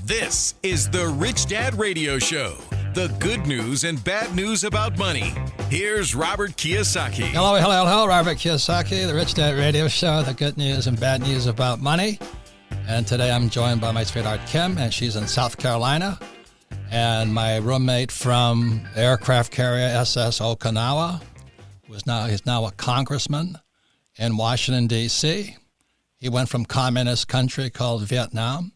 This is the Rich Dad Radio Show. The good news and bad news about money. Here's Robert Kiyosaki. Hello, Robert Kiyosaki, the Rich Dad Radio Show, the good news and bad news about money. And today I'm joined by my sweetheart Kim, and she's in South Carolina. And my roommate from aircraft carrier SS Okinawa, he's now a congressman in Washington, D.C. He went from communist country called Vietnam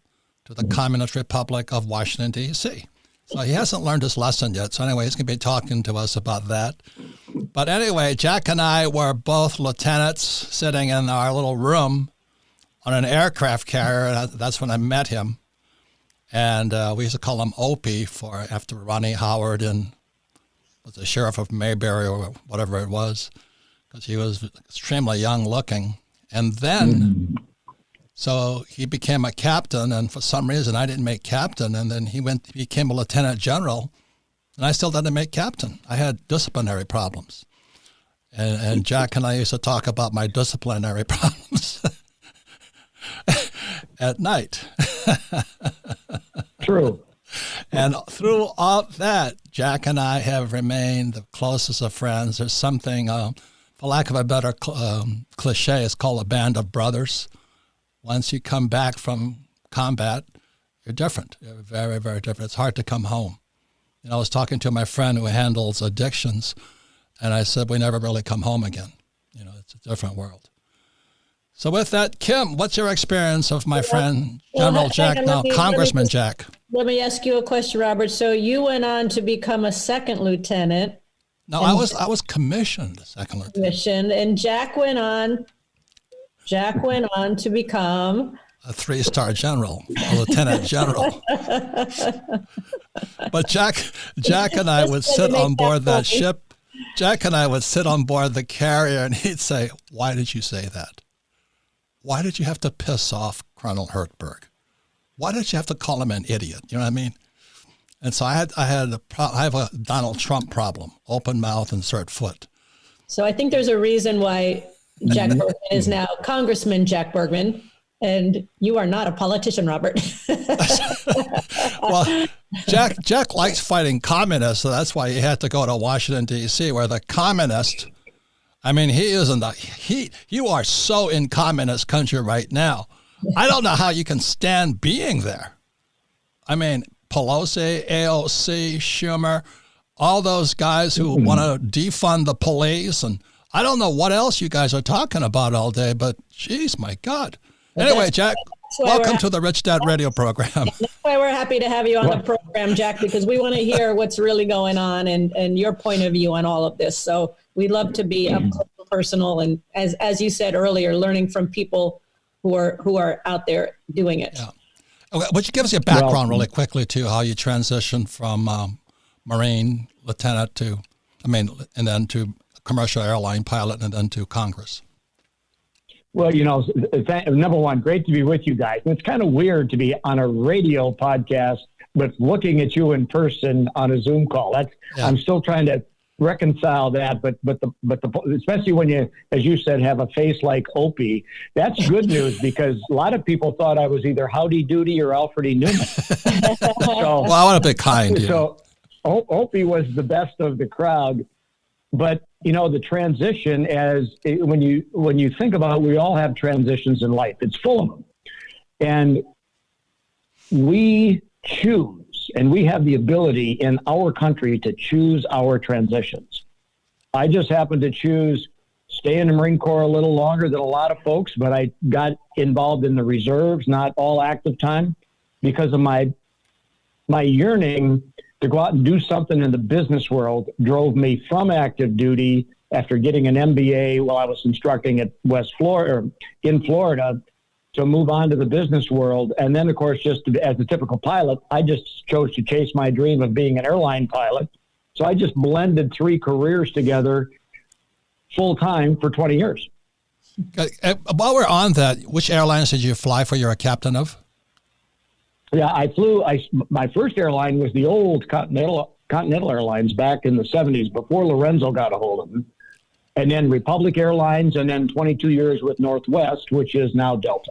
to the Communist Republic of Washington, D.C. So he hasn't learned his lesson yet. So anyway, he's going to be talking to us about that. But anyway, Jack and I were both lieutenants sitting in our little room on an aircraft carrier. That's when I met him. And we used to call him Opie after Ronnie Howard and was the sheriff of Mayberry or whatever it was, because he was extremely young looking. And then, so he became a captain, and for some reason I didn't make captain, and then he became a lieutenant general, and I still didn't make captain. I had disciplinary problems. And Jack and I used to talk about my disciplinary problems at night. True. And through all that, Jack and I have remained the closest of friends. There's something, for lack of a better cliche, it's called a band of brothers. Once you come back from combat, you're different. You're very, very different. It's hard to come home. I was talking to my friend who handles addictions, and I said, we never really come home again. It's a different world. So with that, Kim, what's your experience of my friend, General Jack, Congressman Jack? Let me ask you a question, Robert. So you went on to become a second lieutenant. No, I was commissioned second lieutenant. And Jack went on to become a 3-star general, a lieutenant general. But Jack and I would sit on board that ship. Jack and I would sit on board the carrier, and he'd say, "Why did you say that? Why did you have to piss off Colonel Hertzberg? Why did you have to call him an idiot?" You know what I mean? And so I have a Donald Trump problem: open mouth, insert foot. So I think there's a reason why Jack Bergman is now Congressman Jack Bergman, and you are not a politician, Robert. Well, Jack likes fighting communists, so that's why he had to go to Washington, D.C., where the communist, he isn't you are so in communist country right now. I don't know how you can stand being there. Pelosi, AOC, Schumer, all those guys who want to defund the police, and I don't know what else you guys are talking about all day, but geez, my God. Anyway, Jack, welcome to the Rich Dad Radio program. That's why we're happy to have you on the program, Jack, because we want to hear what's really going on and your point of view on all of this. So we love to be up close and personal, and as you said earlier, learning from people who are out there doing it. Yeah. Okay, would you give us your background really quickly to how you transitioned from Marine lieutenant and then to commercial airline pilot and then to Congress? Well, number one, great to be with you guys. It's kind of weird to be on a radio podcast, but looking at you in person on a Zoom call. I'm still trying to reconcile that, but especially when you, as you said, have a face like Opie, that's good news, because a lot of people thought I was either Howdy Doody or Alfred E. Newman. Well, I want to be kind. So Opie was the best of the crowd, but the transition, when you think about it, we all have transitions in life. It's full of them, and we choose, and we have the ability in our country to choose our transitions. I just happened to choose stay in the Marine Corps a little longer than a lot of folks, but I got involved in the reserves, not all active time, because of my yearning to go out and do something in the business world drove me from active duty after getting an MBA while I was instructing at in Florida, to move on to the business world. And then, of course, just as a typical pilot, I just chose to chase my dream of being an airline pilot. So I just blended 3 careers together full time for 20 years. While we're on that, which airlines did you fly for? You're a captain of? Yeah, I flew. My first airline was the old Continental Airlines back in the 70s, before Lorenzo got a hold of them. And then Republic Airlines, and then 22 years with Northwest, which is now Delta.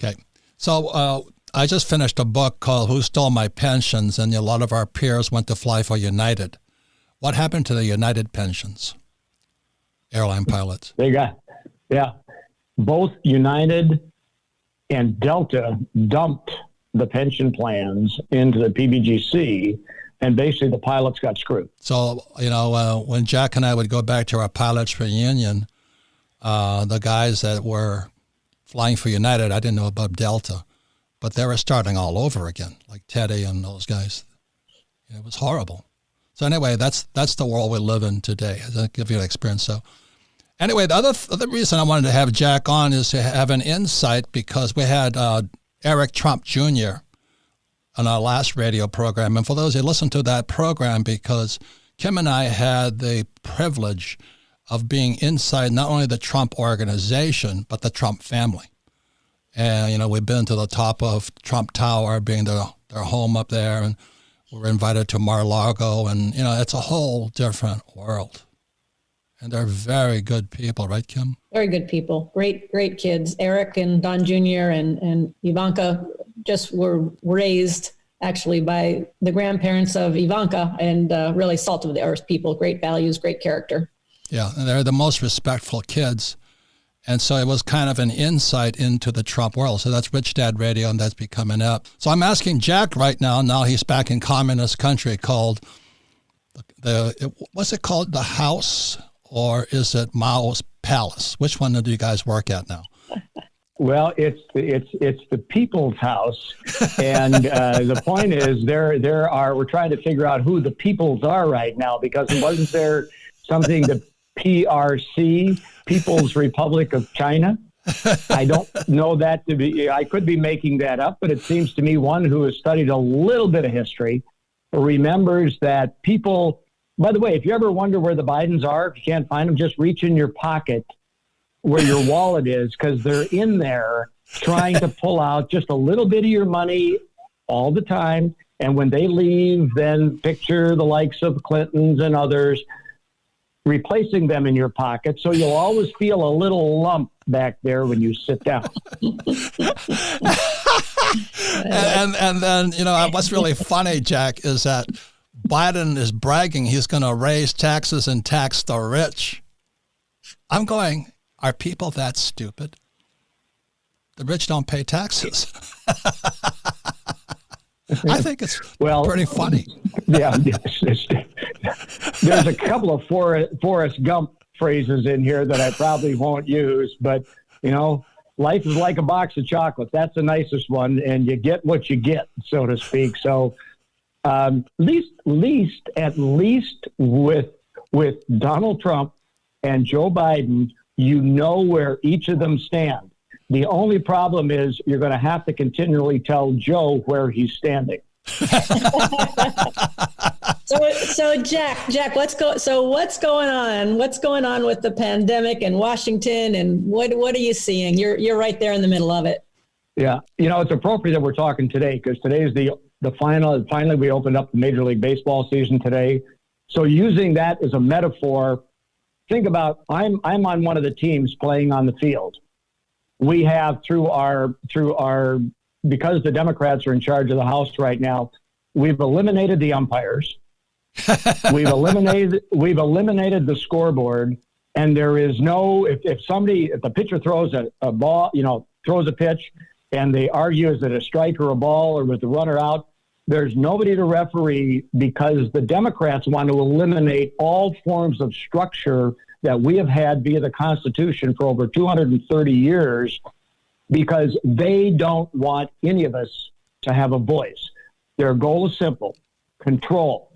Okay. So I just finished a book called Who Stole My Pensions, and a lot of our peers went to fly for United. What happened to the United pensions? Airline pilots. Both United and Delta dumped the pension plans into the PBGC, and basically the pilots got screwed. So, when Jack and I would go back to our pilots reunion, the guys that were flying for United, I didn't know about Delta, but they were starting all over again, like Teddy and those guys. It was horrible. So anyway, that's the world we live in today. I'll give you an experience. So anyway, the other reason I wanted to have Jack on is to have an insight, because we had Eric Trump Jr. on our last radio program. And for those who listened to that program, because Kim and I had the privilege of being inside not only the Trump organization, but the Trump family. And, we've been to the top of Trump Tower, being their home up there, and we were invited to Mar-a-Lago, and, it's a whole different world. And they're very good people, right, Kim? Very good people. Great, great kids. Eric and Don Jr. and Ivanka just were raised actually by the grandparents of Ivanka, and really salt of the earth people. Great values, great character. Yeah, and they're the most respectful kids. And so it was kind of an insight into the Trump world. So that's Rich Dad Radio, and that's becoming up. So I'm asking Jack right now he's back in communist country, called what's it called? The House, or is it Mao's Palace? Which one do you guys work at now? Well, it's the People's House, and the point is we're trying to figure out who the peoples are right now, because wasn't there something the PRC, People's Republic of China? I don't know that to be. I could be making that up, but it seems to me one who has studied a little bit of history remembers that people. By the way, if you ever wonder where the Bidens are, if you can't find them, just reach in your pocket where your wallet is, because they're in there trying to pull out just a little bit of your money all the time. And when they leave, then picture the likes of Clintons and others replacing them in your pocket. So you'll always feel a little lump back there when you sit down. and then, what's really funny, Jack, is that Biden is bragging he's going to raise taxes and tax the rich. I'm going, are people that stupid? The rich don't pay taxes. I think it's pretty funny. Yeah. There's a couple of Forrest Gump phrases in here that I probably won't use, but, life is like a box of chocolates. That's the nicest one, and you get what you get, so to speak. So at least with Donald Trump and Joe Biden, where each of them stand. The only problem is you're going to have to continually tell Joe where he's standing. So Jack, let's go. So what's going on? What's going on with the pandemic in Washington, and what are you seeing? You're right there in the middle of it. Yeah, it's appropriate that we're talking today, because today is the final. Finally, we opened up the Major League Baseball season today. So using that as a metaphor, think about I'm on one of the teams playing on the field. We have through our because the Democrats are in charge of the House right now, we've eliminated the umpires. We've eliminated the scoreboard, and there is no if the pitcher throws a ball, throws a pitch, and they argue is it a strike or a ball or was the runner out, there's nobody to referee, because the Democrats want to eliminate all forms of structure that we have had via the Constitution for over 230 years, because they don't want any of us to have a voice. Their goal is simple: control.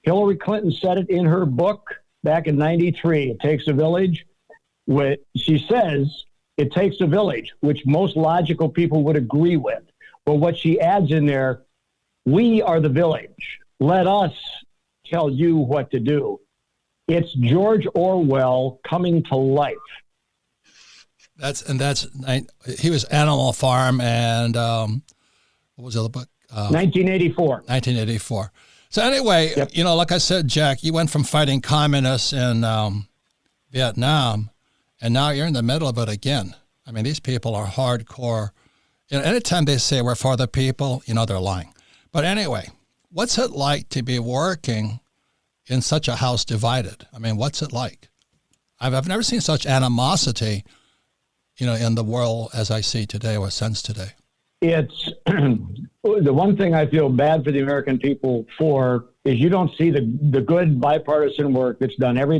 Hillary Clinton said it in her book back in 93. It takes a village. She says it takes a village, which most logical people would agree with. But what she adds in there, we are the village. Let us tell you what to do. It's George Orwell coming to life. He was Animal Farm, and what was the other book? 1984. 1984. So anyway, yep. Like I said, Jack, you went from fighting communists in Vietnam, and now you're in the middle of it again. I mean, these people are hardcore anytime they say we're for the people, they're lying. But anyway, what's it like to be working in such a house divided? I mean, what's it like? I've never seen such animosity, in the world as I see today or sense today. It's the one thing I feel bad for the American people for is you don't see the good bipartisan work that's done every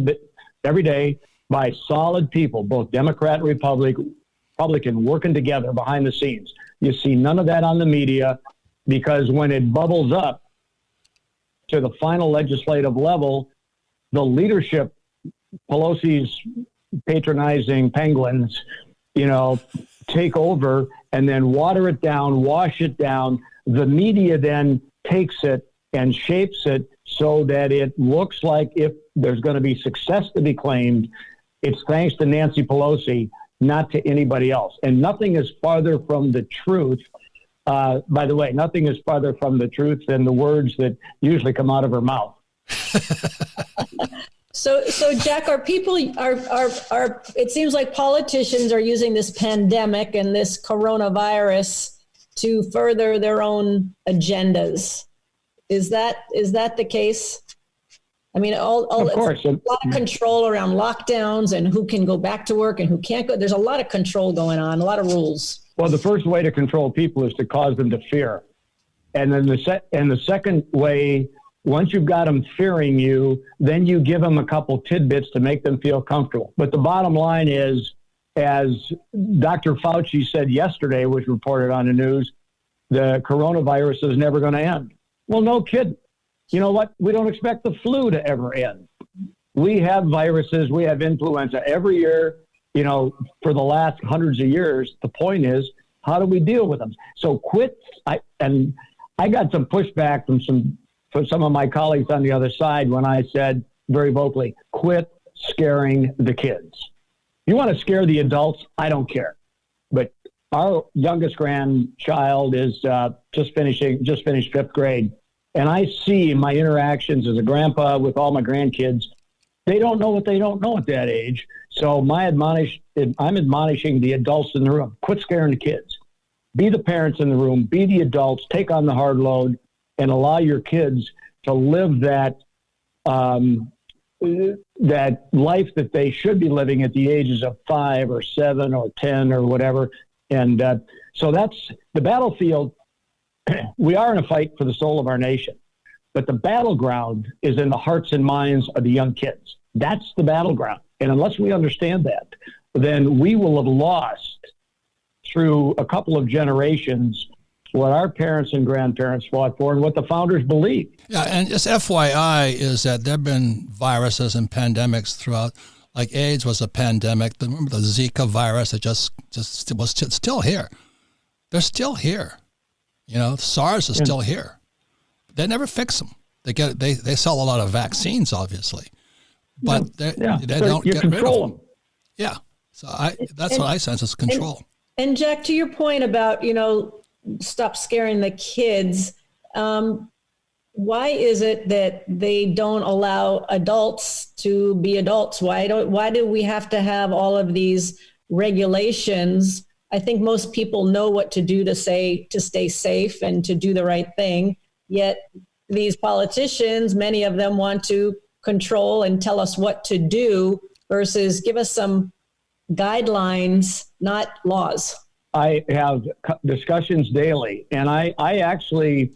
day by solid people, both Democrat and Republican, working together behind the scenes. You see none of that on the media, because when it bubbles up to the final legislative level, the leadership, Pelosi's patronizing penguins, take over and then water it down, wash it down. The media then takes it and shapes it so that it looks like if there's going to be success to be claimed, it's thanks to Nancy Pelosi, not to anybody else. And nothing is farther from the truth. By the way, nothing is farther from the truth than the words that usually come out of her mouth. So Jack, it seems like politicians are using this pandemic and this coronavirus to further their own agendas. Is that the case? I mean, of course. A lot of control around lockdowns and who can go back to work and who can't go. There's a lot of control going on, a lot of rules. Well, the first way to control people is to cause them to fear. And then the second way, once you've got them fearing you, then you give them a couple tidbits to make them feel comfortable. But the bottom line is, as Dr. Fauci said yesterday, was reported on the news, the coronavirus is never going to end. Well, no kidding. You know what? We don't expect the flu to ever end. We have viruses. We have influenza every year, for the last hundreds of years. The point is, how do we deal with them? So quit. I got some pushback from some of my colleagues on the other side when I said very vocally, quit scaring the kids. You want to scare the adults? I don't care. But our youngest grandchild is just finished fifth grade. And I see my interactions as a grandpa with all my grandkids. They don't know what they don't know at that age. So I'm admonishing the adults in the room. Quit scaring the kids. Be the parents in the room. Be the adults. Take on the hard load and allow your kids to live that life that they should be living at the ages of 5 or 7 or 10 or whatever. And so that's the battlefield. We are in a fight for the soul of our nation, but the battleground is in the hearts and minds of the young kids. That's the battleground. And unless we understand that, then we will have lost through a couple of generations what our parents and grandparents fought for and what the founders believed. Yeah, and just FYI is that there have been viruses and pandemics throughout, like AIDS was a pandemic. Remember the Zika virus? It just was still here. They're still here. SARS is still here. They never fix them. They sell a lot of vaccines, obviously, but they don't get rid of them. Yeah, so that's what I sense is control. And Jack, to your point about stop scaring the kids. Why is it that they don't allow adults to be adults? Why do we have to have all of these regulations? I think most people know what to do to stay safe and to do the right thing. Yet these politicians, many of them want to control and tell us what to do versus give us some guidelines, not laws. I have discussions daily, and I actually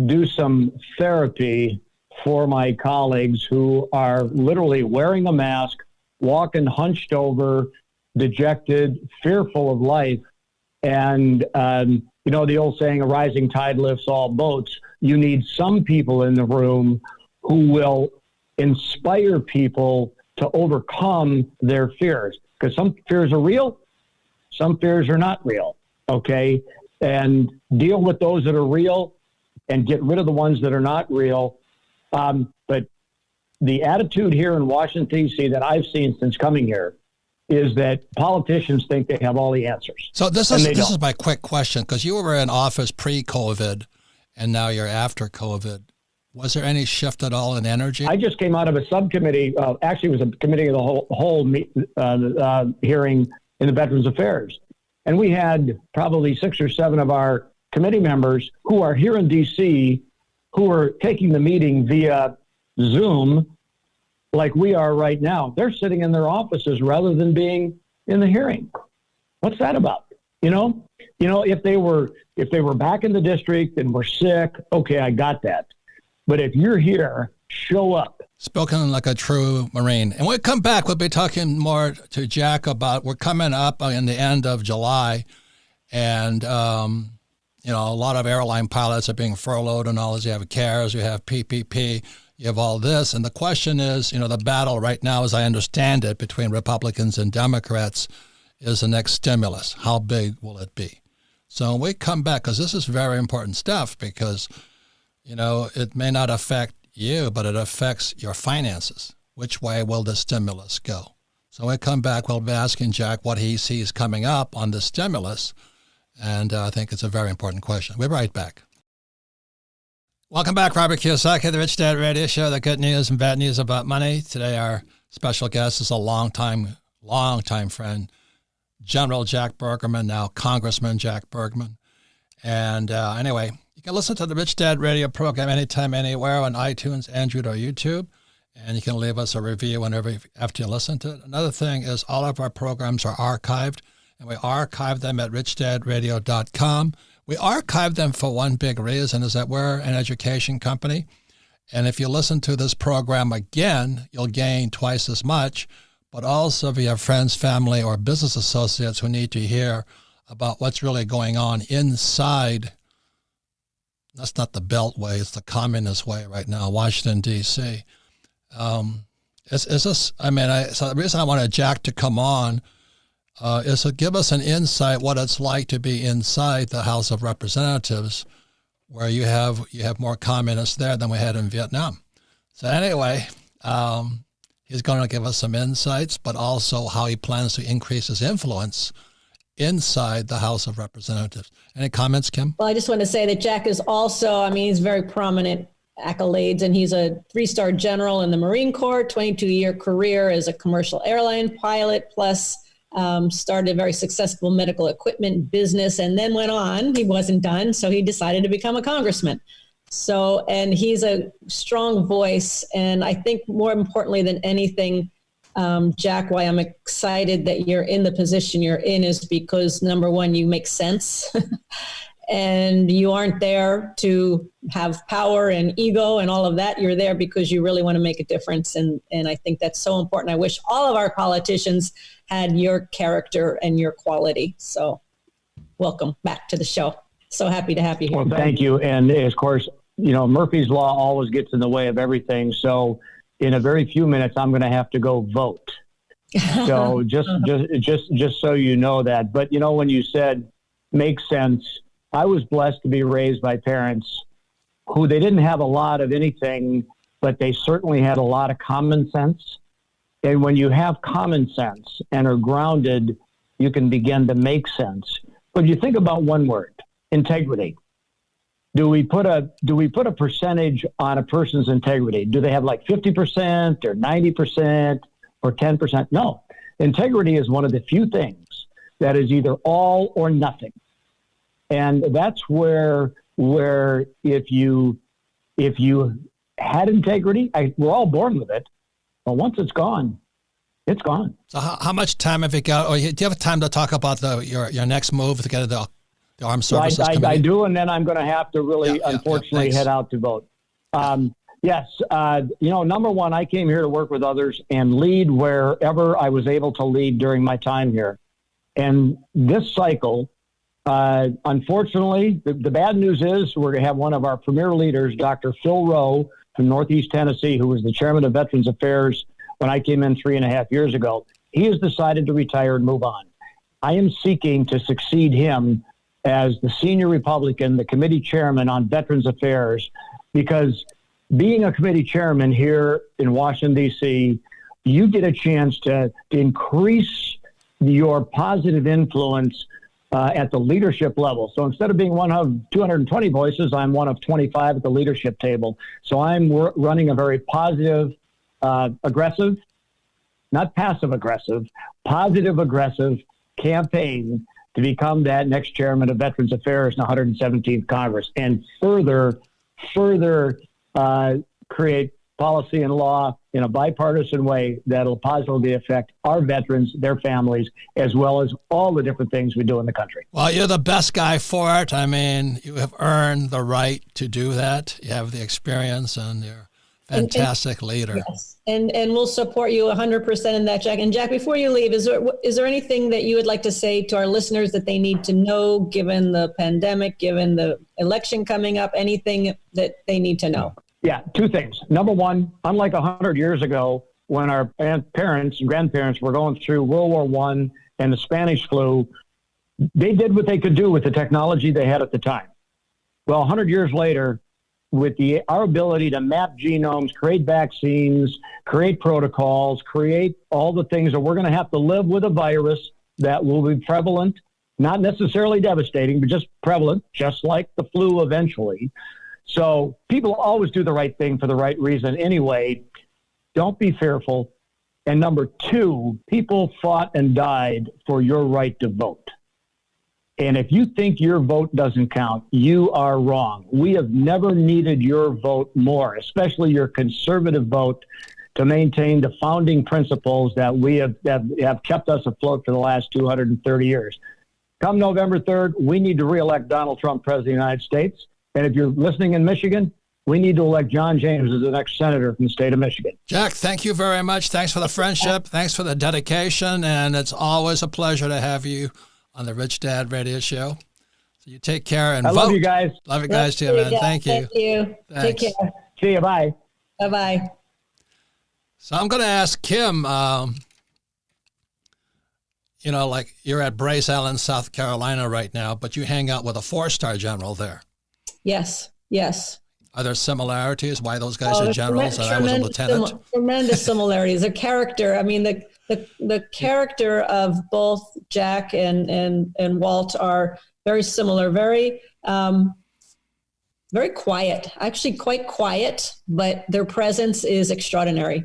do some therapy for my colleagues who are literally wearing a mask, walking hunched over, dejected, fearful of life. And, the old saying, a rising tide lifts all boats. You need some people in the room who will inspire people to overcome their fears, because some fears are real. Some fears are not real. Okay. And deal with those that are real and get rid of the ones that are not real. But the attitude here in Washington, D.C. that I've seen since coming here is that politicians think they have all the answers. So this is my quick question, because you were in office pre-COVID and now you're after COVID. Was there any shift at all in energy? I just came out of a subcommittee. Actually, it was a committee of the whole hearing in the Veterans Affairs. And we had probably 6 or 7 of our committee members who are here in D.C. who are taking the meeting via Zoom like we are right now. They're sitting in their offices rather than being in the hearing. What's that about? If they were back in the district and were sick, okay, I got that. But if you're here, show up. Spoken like a true Marine. And when we come back, we'll be talking more to Jack about, we're coming up in the end of July, and a lot of airline pilots are being furloughed and all this. You have CARES, you have PPP, you have all this. And the question is, the battle right now, as I understand it, between Republicans and Democrats is the next stimulus. How big will it be? So when we come back, because this is very important stuff, because, it may not affect you, but it affects your finances. Which way will the stimulus go? So when we come back, we'll be asking Jack what he sees coming up on the stimulus. And I think it's a very important question. We'll be right back. Welcome back, Robert Kiyosaki, the Rich Dad Radio Show, the good news and bad news about money. Today, our special guest is a longtime friend, General Jack Bergman, now Congressman Jack Bergman. And anyway, you can listen to the Rich Dad Radio program anytime, anywhere on iTunes, Android, or YouTube. And you can leave us a review whenever after you listen to it. Another thing is all of our programs are archived, and we archive them at richdadradio.com. We archive them for one big reason, is that we're an education company. And if you listen to this program again, you'll gain twice as much. But also if you have friends, family, or business associates who need to hear about what's really going on inside, that's not the Beltway, it's the communist way right now, Washington, D.C. So the reason I wanted Jack to come on is to give us an insight what it's like to be inside the House of Representatives, where you have more communists there than we had in Vietnam. So anyway, he's going to give us some insights, but also how he plans to increase his influence inside the House of Representatives. Any comments, Kim? Well, I just want to say that Jack is also, he's very prominent accolades, and he's a 3-star general in the Marine Corps, 22-year career as a commercial airline pilot, plus started a very successful medical equipment business, and then went on. He wasn't done, so he decided to become a congressman. So, and he's a strong voice. And I think more importantly than anything, Jack, why I'm excited that you're in the position you're in is because, number one, you make sense and you aren't there to have power and ego and all of that. You're there because you really want to make a difference. And I think that's so important. I wish all of our politicians had your character and your quality. So welcome back to the show. So happy to have you here. Well, thank you. And of course, Murphy's Law always gets in the way of everything. So in a very few minutes, I'm going to have to go vote. So just so you know that. But, when you said make sense, I was blessed to be raised by parents who they didn't have a lot of anything, but they certainly had a lot of common sense. And when you have common sense and are grounded, you can begin to make sense. But you think about one word, integrity. Do we put a percentage on a person's integrity? Do they have like 50% or 90% or 10%? No. Integrity is one of the few things that is either all or nothing. And that's where if you had integrity, we're all born with it, but once it's gone, it's gone. So how much time have you got? Or do you have time to talk about your next move to get the Armed Services Committee? I do, and then I'm going to have to really, unfortunately, head out to vote. Yes, number one, I came here to work with others and lead wherever I was able to lead during my time here. And this cycle, unfortunately, the bad news is we're going to have one of our premier leaders, Dr. Phil Rowe from Northeast Tennessee, who was the chairman of Veterans Affairs when I came in 3.5 years ago. He has decided to retire and move on. I am seeking to succeed him as the senior Republican, the committee chairman on Veterans Affairs, because being a committee chairman here in Washington, D.C., you get a chance to increase your positive influence at the leadership level. So instead of being one of 220 voices, I'm one of 25 at the leadership table. So I'm running a very positive, aggressive, not passive aggressive, positive aggressive campaign to become that next chairman of Veterans Affairs in the 117th Congress and further create policy and law in a bipartisan way that'll positively affect our veterans, their families, as well as all the different things we do in the country. Well, you're the best guy for it. I mean, you have earned the right to do that. You have the experience, and you're a fantastic leader. Yes. And we'll support you 100% in that, Jack. And Jack, before you leave, is there anything that you would like to say to our listeners that they need to know, given the pandemic, given the election coming up, anything that they need to know? Yeah, two things. Number one, unlike 100 years ago, when our parents and grandparents were going through World War I and the Spanish flu, they did what they could do with the technology they had at the time. Well, 100 years later, with our ability to map genomes, create vaccines, create protocols, create all the things that we're going to have to live with a virus that will be prevalent, not necessarily devastating, but just prevalent, just like the flu eventually. So people always do the right thing for the right reason anyway. Don't be fearful. And number two, people fought and died for your right to vote. And if you think your vote doesn't count, you are wrong. We have never needed your vote more, especially your conservative vote, to maintain the founding principles that we have kept us afloat for the last 230 years. Come November 3rd, we need to reelect Donald Trump president of the United States. And if you're listening in Michigan, we need to elect John James as the next senator from the state of Michigan. Jack, thank you very much. Thanks for the friendship. Thanks for the dedication. And it's always a pleasure to have you on the Rich Dad Radio Show. So you take care and I vote. love you guys. Love you guys too, man. Thank you. Thank you. Thanks. Take care. See you. Bye. Bye-bye. So I'm going to ask Kim, like you're at Brace Island, South Carolina right now, but you hang out with a 4-star general there. Yes. Yes. Are there similarities? Why those guys are generals and I was a lieutenant? Tremendous similarities. The character, I mean, the character of both Jack and Walt are very similar, very quiet, actually quite quiet, but their presence is extraordinary.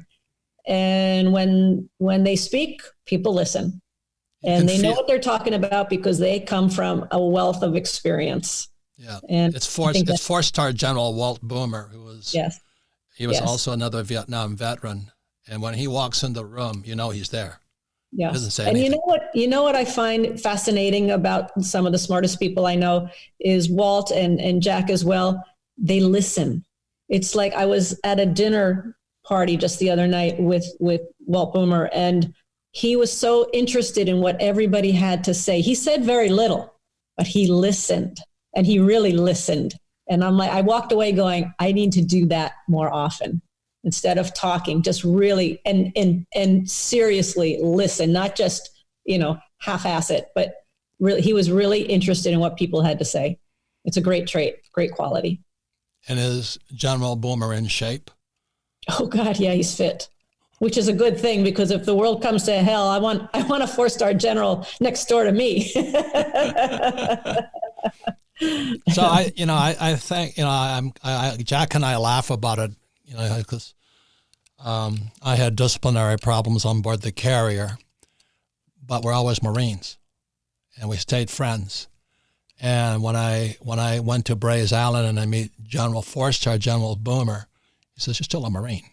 And when they speak, people listen. And they know what they're talking about because they come from a wealth of experience. Yeah, and it's 4-star General Walt Boomer, who was he was also another Vietnam veteran, and when he walks in the room, he's there. Yeah, he doesn't say anything. You know what I find fascinating about some of the smartest people I know is Walt and Jack as well. They listen. It's like I was at a dinner party just the other night with Walt Boomer, and he was so interested in what everybody had to say. He said very little, but he listened. And he really listened. And I walked away going, I need to do that more often. Instead of talking, just really and seriously listen, not just, half-ass it, but really, he was really interested in what people had to say. It's a great trait, great quality. And is General Boomer in shape? Oh God, yeah, he's fit, which is a good thing because if the world comes to hell, I want a 4-star general next door to me. So I think, Jack and I laugh about it, because I had disciplinary problems on board the carrier, but we're always Marines and we stayed friends. And when I went to Braze Island and I meet 4-star General Boomer, he says, you're still a Marine.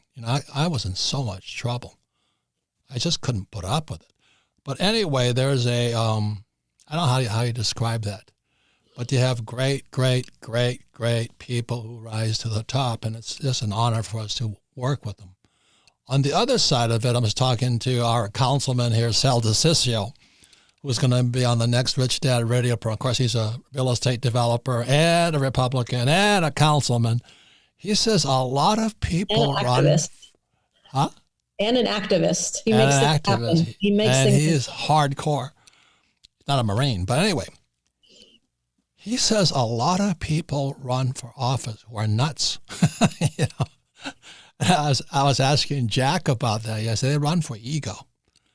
I was in so much trouble. I just couldn't put up with it. But anyway, there's I don't know how you describe that. But you have great people who rise to the top, and it's just an honor for us to work with them. On the other side of it, I was talking to our councilman here, Sal DeCiccio, who's going to be on the next Rich Dad Radio program. Of course, he's a real estate developer and a Republican and a councilman. He says a lot of people run. Huh? And an activist. He makes things happen. He makes things. And he is hardcore. He's not a Marine, but anyway. He says a lot of people run for office who are nuts. I was asking Jack about that. I said they run for ego.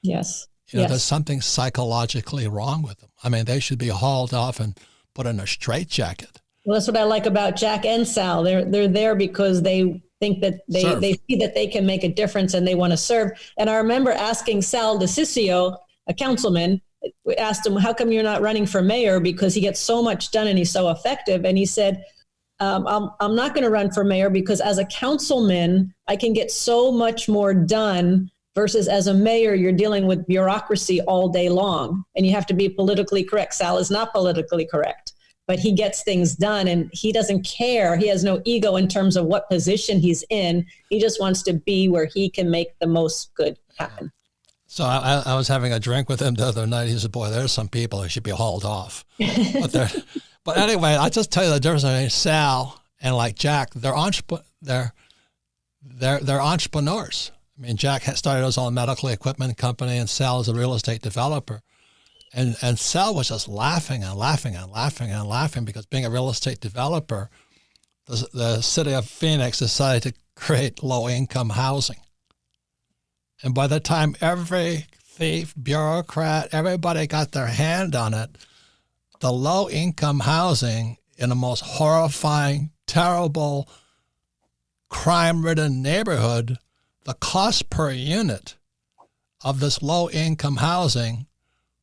Yes. There's something psychologically wrong with them. I mean, they should be hauled off and put in a straitjacket. Well, that's what I like about Jack and Sal. They're there because they think that they see that they can make a difference and they want to serve. And I remember asking Sal DeCiccio, a councilman, we asked him, how come you're not running for mayor? Because he gets so much done and he's so effective. And he said, I'm not going to run for mayor because as a councilman, I can get so much more done versus as a mayor, you're dealing with bureaucracy all day long and you have to be politically correct. Sal is not politically correct, but he gets things done and he doesn't care. He has no ego in terms of what position he's in. He just wants to be where he can make the most good happen. So I was having a drink with him the other night. He said, boy, there's some people who should be hauled off. But anyway, I just tell you the difference between Sal and like Jack. They're entrepreneurs. I mean, Jack started his own medical equipment company and Sal is a real estate developer. And Sal was just laughing and laughing and laughing and laughing because being a real estate developer, the city of Phoenix decided to create low-income housing. And by the time every thief, bureaucrat, everybody got their hand on it, the low-income housing in the most horrifying, terrible, crime-ridden neighborhood, the cost per unit of this low-income housing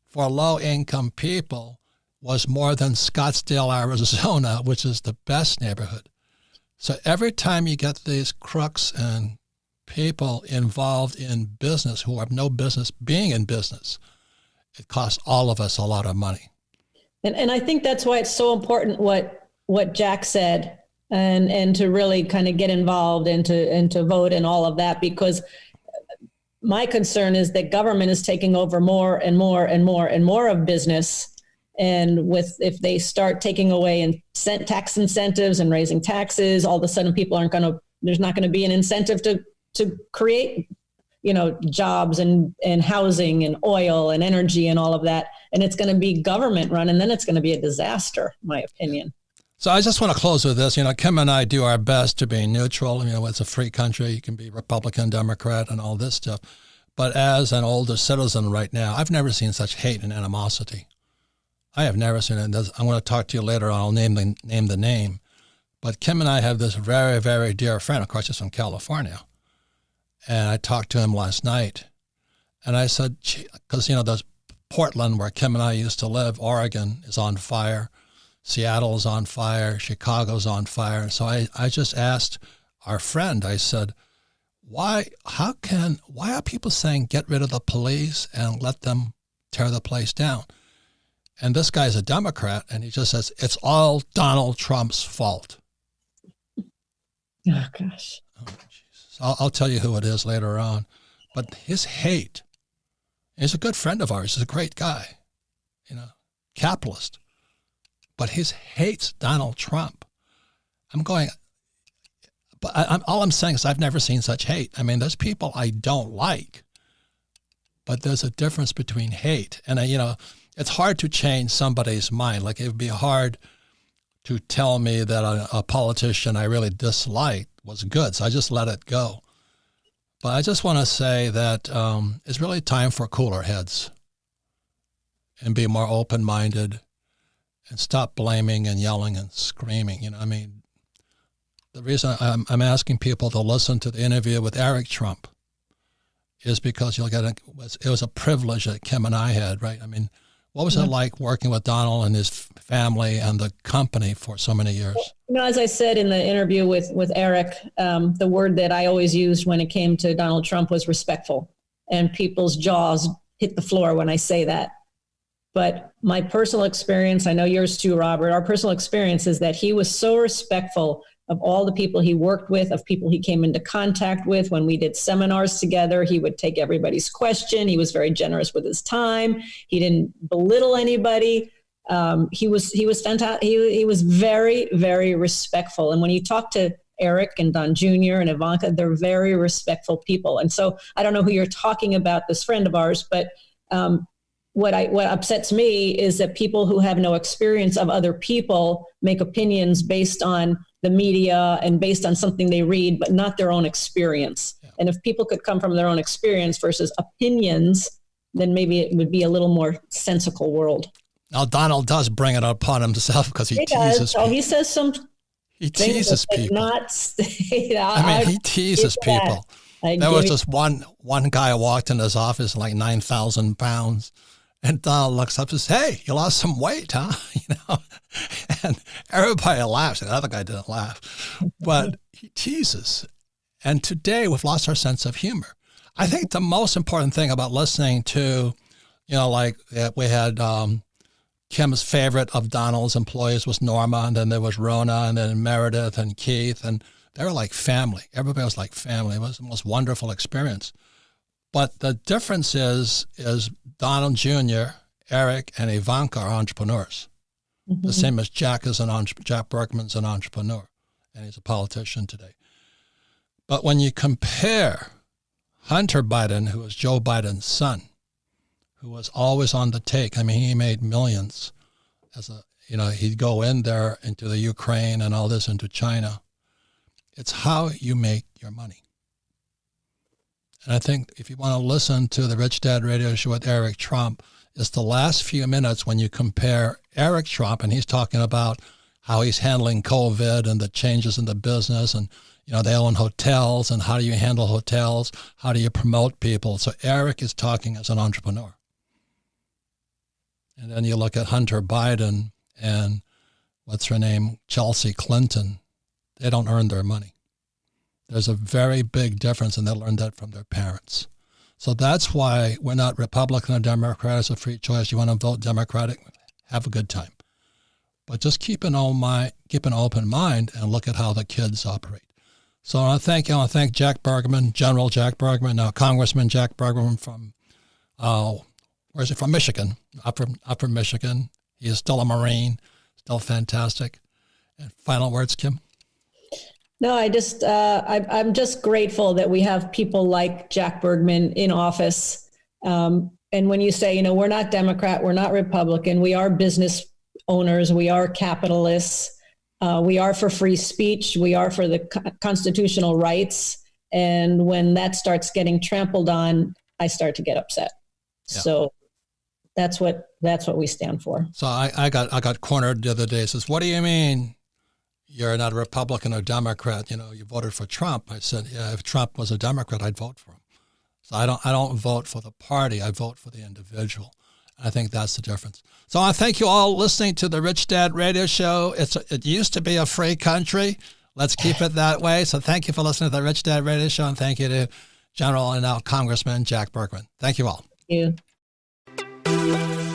for low-income people was more than Scottsdale, Arizona, which is the best neighborhood. So every time you get these crooks and people involved in business who have no business being in business, it costs all of us a lot of money. And I think that's why it's so important what Jack said and to really kind of get involved and to vote and all of that, because my concern is that government is taking over more and more and more and more of business. And if they start taking away and tax incentives and raising taxes, all of a sudden there's not going to be an incentive to create, jobs and housing and oil and energy and all of that. And it's going to be government run. And then it's going to be a disaster, in my opinion. So I just want to close with this. Kim and I do our best to be neutral. It's a free country. You can be Republican, Democrat, and all this stuff. But as an older citizen right now, I've never seen such hate and animosity. I have never seen it. I'm going to talk to you later. I'll name the name. But Kim and I have this very, very dear friend. Of course, he's from California. And I talked to him last night. And I said, because, there's Portland, where Kim and I used to live, Oregon is on fire. Seattle's on fire, Chicago's on fire. So I just asked our friend, I said, why are people saying get rid of the police and let them tear the place down? And this guy's a Democrat, and he just says, it's all Donald Trump's fault. Oh, gosh. Oh, Jesus. I'll tell you who it is later on. But his hate, he's a good friend of ours. He's a great guy, capitalist. But his hates Donald Trump. All I'm saying is I've never seen such hate. I mean, there's people I don't like, but there's a difference between hate. And, it's hard to change somebody's mind. Like, it would be hard to tell me that a politician I really disliked was good. So I just let it go. But I just want to say that it's really time for cooler heads and be more open-minded. And stop blaming and yelling and screaming. The reason I'm asking people to listen to the interview with Eric Trump is because it was a privilege that Kim and I had, right? I mean, what was it like working with Donald and his family and the company for so many years? As I said in the interview with Eric, the word that I always used when it came to Donald Trump was respectful, and people's jaws hit the floor when I say that. But my personal experience, I know yours too, Robert, our personal experience is that he was so respectful of all the people he worked with, of people he came into contact with. When we did seminars together, he would take everybody's question. He was very generous with his time. He didn't belittle anybody. He was fantastic. He was very, very respectful. And when you talk to Eric and Don Jr. and Ivanka, they're very respectful people. And so I don't know who you're talking about, this friend of ours, but what upsets me is that people who have no experience of other people make opinions based on the media and based on something they read, but not their own experience. Yeah. And if people could come from their own experience versus opinions, then maybe it would be a little more sensical world. Now, Donald does bring it upon himself because he teases people. He says some He teases people. He teases people. There was just one guy who walked in his office like 9,000 pounds. And Donald looks up and says, "Hey, you lost some weight, huh?" And everybody laughs. The other guy didn't laugh, but he teases. And today we've lost our sense of humor. I think the most important thing about listening to, like we had Kim's favorite of Donald's employees was Norma, and then there was Rona, and then Meredith and Keith, and they were like family. Everybody was like family. It was the most wonderful experience. But the difference is Donald Jr., Eric, and Ivanka are entrepreneurs. Mm-hmm. The same as Jack Jack Bergman's an entrepreneur, and he's a politician today. But when you compare Hunter Biden, who was Joe Biden's son, who was always on the take. I mean, he made millions he'd go in there into the Ukraine and all this into China. It's how you make your money. And I think if you want to listen to the Rich Dad Radio Show with Eric Trump, it's the last few minutes when you compare Eric Trump, and he's talking about how he's handling COVID and the changes in the business, and they own hotels, and how do you handle hotels? How do you promote people? So Eric is talking as an entrepreneur. And then you look at Hunter Biden and what's her name, Chelsea Clinton. They don't earn their money. There's a very big difference, and they learned that from their parents. So that's why we're not Republican or Democrat. It's a free choice. You want to vote Democratic, have a good time. But just keep an open mind and look at how the kids operate. So I want to thank Jack Bergman, General Jack Bergman, now Congressman Jack Bergman from, where is he from? Michigan, up from Michigan. He is still a Marine, still fantastic. And final words, Kim? No, I'm just grateful that we have people like Jack Bergman in office. And when you say, we're not Democrat, we're not Republican, we are business owners, we are capitalists, we are for free speech, we are for the constitutional rights. And when that starts getting trampled on, I start to get upset. Yeah. So that's what we stand for. So I got cornered the other day. It says, "What do you mean you're not a Republican or Democrat? You voted for Trump." I said, "Yeah, if Trump was a Democrat, I'd vote for him." So I don't vote for the party. I vote for the individual. I think that's the difference. So I thank you all listening to the Rich Dad Radio Show. It used to be a free country. Let's keep it that way. So thank you for listening to the Rich Dad Radio Show, and thank you to General and now Congressman Jack Bergman. Thank you all. Thank you.